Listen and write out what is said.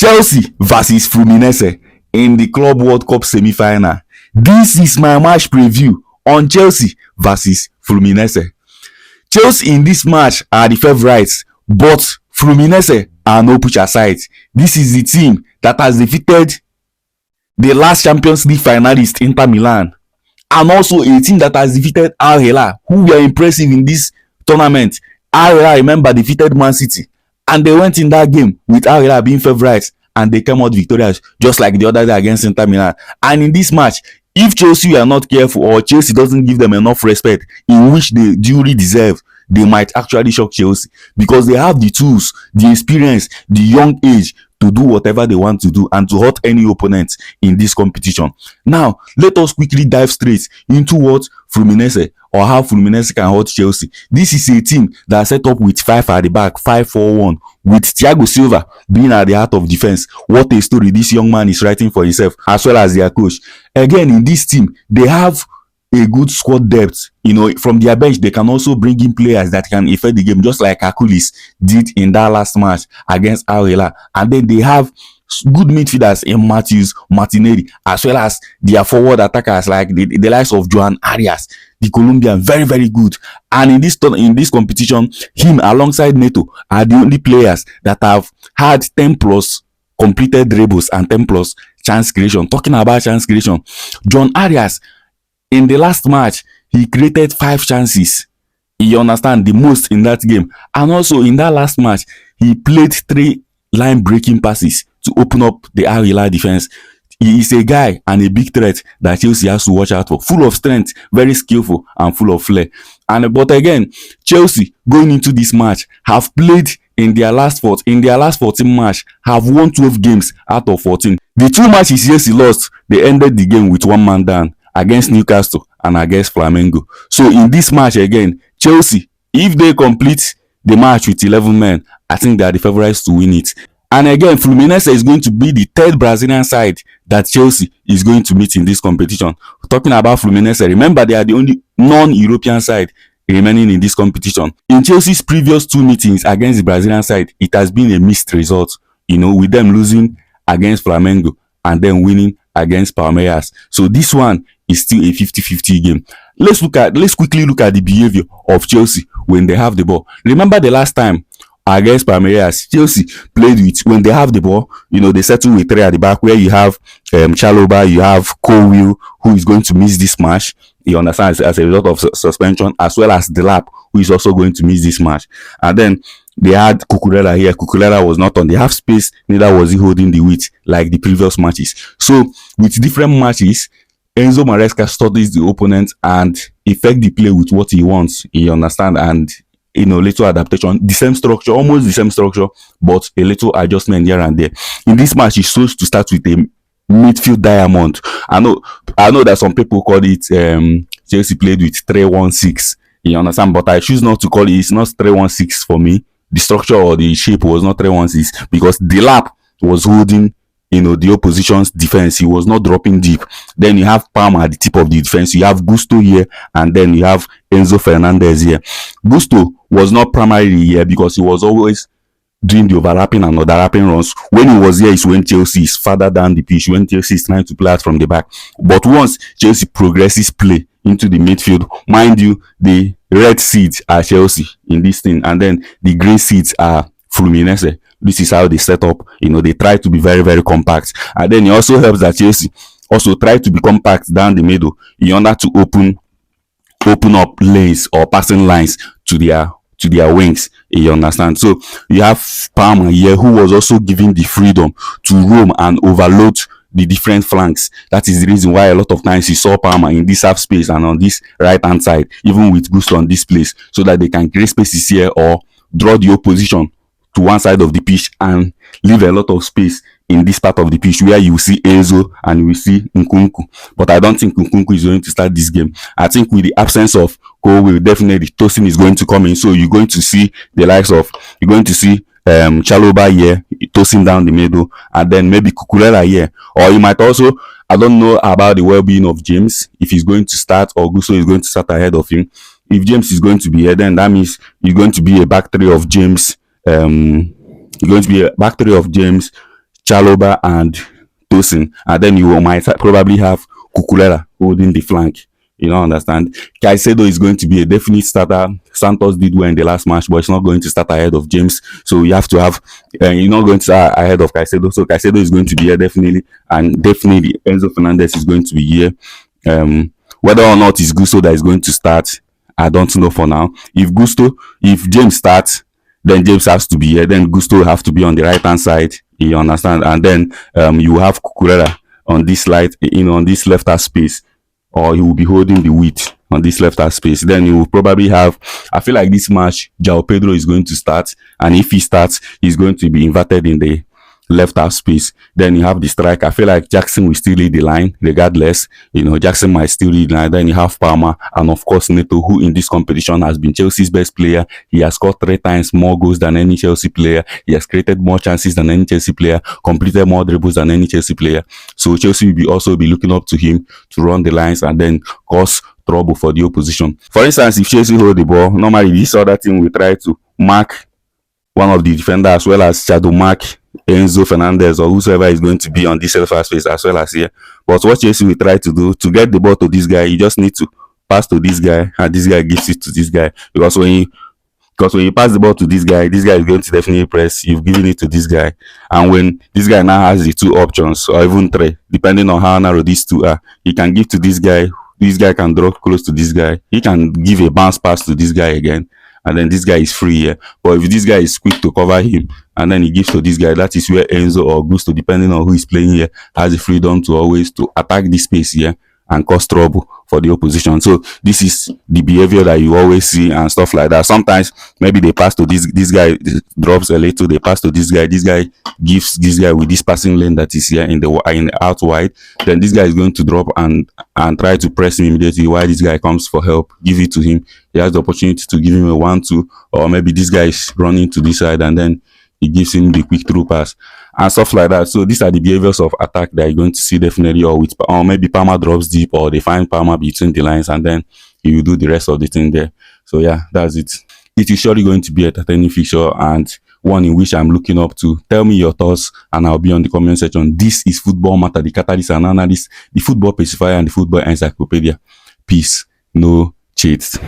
Chelsea versus Fluminense in the Club World Cup semi-final. This is my match preview on Chelsea versus Fluminense. Chelsea in this match are the favourites, but Fluminense are no push aside. This is the team that has defeated the last Champions League finalist Inter Milan, and also a team that has defeated Al Hilal, who were impressive in this tournament. Al Hilal, remember, defeated Man City, and they went in that game with Al Hilal being favourites, and they came out victorious, just like the other day against Inter Milan. And in this match, if Chelsea are not careful, or Chelsea doesn't give them enough respect in which they duly deserve, they might actually shock Chelsea, because they have the tools, the experience, the young age to do whatever they want to do and to hurt any opponent in this competition. Now, let us quickly dive straight into what Fluminense, or how Fluminense can hurt Chelsea. This is a team that set up with 5 at the back, 5-4-1, with Thiago Silva being at the heart of defense. What a story this young man is writing for himself, as well as their coach. Again, in this team, they have a good squad depth. From their bench, they can also bring in players that can affect the game, just like Akulis did in that last match against Al Hilal. And then they have good midfielders in Matthews, Martinelli, as well as their forward attackers like the likes of Joan Arias, the Colombian, very, very good. And in this competition, him alongside Neto are the only players that have had 10 plus completed dribbles and 10 plus chance creation. Talking about chance creation, Joan Arias, in the last match, he created 5 chances. You understand, the most in that game. And also in that last match, he played 3 line breaking passes to open up the Al Hilal defense. He is a guy and a big threat that Chelsea has to watch out for. Full of strength, very skillful, and full of flair. But again, Chelsea going into this match have played in their last 14 match, have won 12 games out of 14. The 2 matches Chelsea lost, they ended the game with 1 man down against Newcastle and against Flamengo. So in this match again, Chelsea, if they complete the match with 11 men, I think they are the favourites to win it. And again, Fluminense is going to be the 3rd Brazilian side that Chelsea is going to meet in this competition. Talking about Fluminense, remember they are the only non-European side remaining in this competition. In Chelsea's previous 2 meetings against the Brazilian side, it has been a mixed result, with them losing against Flamengo and then winning against Palmeiras. So this one is still a 50-50 game. Let's quickly look at the behavior of Chelsea when they have the ball. Remember the last time against Palmeiras, Chelsea played with, when they have the ball, they settle with 3 at the back, where you have Chalobah, you have Cole, who is going to miss this match, you understand, as a result of suspension, as well as Delap, who is also going to miss this match. And then they had Cucurella here. Cucurella was not on the half space, neither was he holding the width like the previous matches. So with different matches, Enzo Maresca studies the opponent and effect the play with what he wants, you understand, and little adaptation, the same structure, almost the same structure, but a little adjustment here and there. In this match, he chose to start with a midfield diamond. I know that some people call it Chelsea played with 3-1-6, you understand, but I choose not to call it. It's not 3-1-6 for me. The structure or the shape was not 3-1-6, because Delap was holding the opposition's defense. He was not dropping deep. Then you have Palmer at the tip of the defense. You have Gusto here, and then you have Enzo Fernandez here. Gusto was not primarily here because he was always doing the overlapping and underlapping runs. When he was here is when Chelsea is further down the pitch, when Chelsea is trying to play out from the back. But once Chelsea progresses play into the midfield, mind you, the red seeds are Chelsea in this thing, and then the green seeds are Fluminense. This is how they set up. They try to be very, very compact. And then it also helps that Chelsea also try to be compact down the middle in order to open up lanes or passing lines to their wings. You understand? So you have Palmer here, who was also given the freedom to roam and overload the different flanks. That is the reason why a lot of times you saw Palmer in this half space and on this right hand side, even with Gusto on this place, so that they can create spaces here or draw the opposition to one side of the pitch and leave a lot of space in this part of the pitch, where you see Enzo and you will see Nkunku. But I don't think Nkunku is going to start this game. I think with the absence of Cole, definitely Tosin is going to come in. So you're going to see the likes of, Chalobah here, Tosin down the middle, and then maybe Cucurella here. Or you might also, I don't know about the well-being of James, if he's going to start or Gusto is going to start ahead of him. If James is going to be here, then that means you're going to be a back three of James, Chaloba and Tosin, and then you might probably have Kukulera holding the flank. You don't understand. Caicedo is going to be a definite starter. Santos did well in the last match, but it's not going to start ahead of James. So you have to have, you're not going to start ahead of Caicedo. So Caicedo is going to be here definitely, and definitely Enzo Fernandez is going to be here. Whether or not it's Gusto that is going to start, I don't know for now. If James starts, then James has to be here. Then Gusto will have to be on the right hand side. You understand? And then you have Kukurela on this light, on this left hand space, or he will be holding the width on this left hand space. Then you will probably have, I feel like this match, João Pedro is going to start, and if he starts, he's going to be inverted in the left half space. Then you have the strike. I feel like Jackson will still lead the line regardless. Jackson might still lead the line. Then you have Palmer, and of course Neto, who in this competition has been Chelsea's best player. He has scored 3 times more goals than any Chelsea player. He has created more chances than any Chelsea player, completed more dribbles than any Chelsea player. So Chelsea will also be looking up to him to run the lines and then cause trouble for the opposition. For instance, if Chelsea hold the ball, normally this other team will try to mark one of the defenders, as well as shadow mark Enzo Fernandez or whoever is going to be on this left space as well as here. But what Chelsea will try to do to get the ball to this guy, you just need to pass to this guy, and this guy gives it to this guy. Because when you pass the ball to this guy is going to definitely press. You've given it to this guy, and when this guy now has the 2 options or even 3, depending on how narrow these 2 are, he can give to this guy. This guy can draw close to this guy. He can give a bounce pass to this guy again, and then this guy is free here. But if this guy is quick to cover him, and then he gives to this guy, that is where Enzo or Gusto, depending on who is playing here, has the freedom to always to attack this space here and cause trouble for the opposition. So this is the behavior that you always see and stuff like that. Sometimes maybe they pass to this guy, drops a little, they pass to this guy gives this guy with this passing lane that is here in the out wide. Then this guy is going to drop and try to press him immediately while this guy comes for help. Give it to him. He has the opportunity to give him a 1-2, or maybe this guy is running to this side and then he gives him the quick through pass and stuff like that. So these are the behaviors of attack that you're going to see definitely, or maybe Palmer drops deep, or they find Palmer between the lines, and then he will do the rest of the thing there. So yeah, that's it. It is surely going to be a entertaining fixture, and one in which I'm looking up to. Tell me your thoughts and I'll be on the comment section. This is Football Matter, the catalyst and analyst, the football pacifier and the football encyclopedia. Peace, no cheats.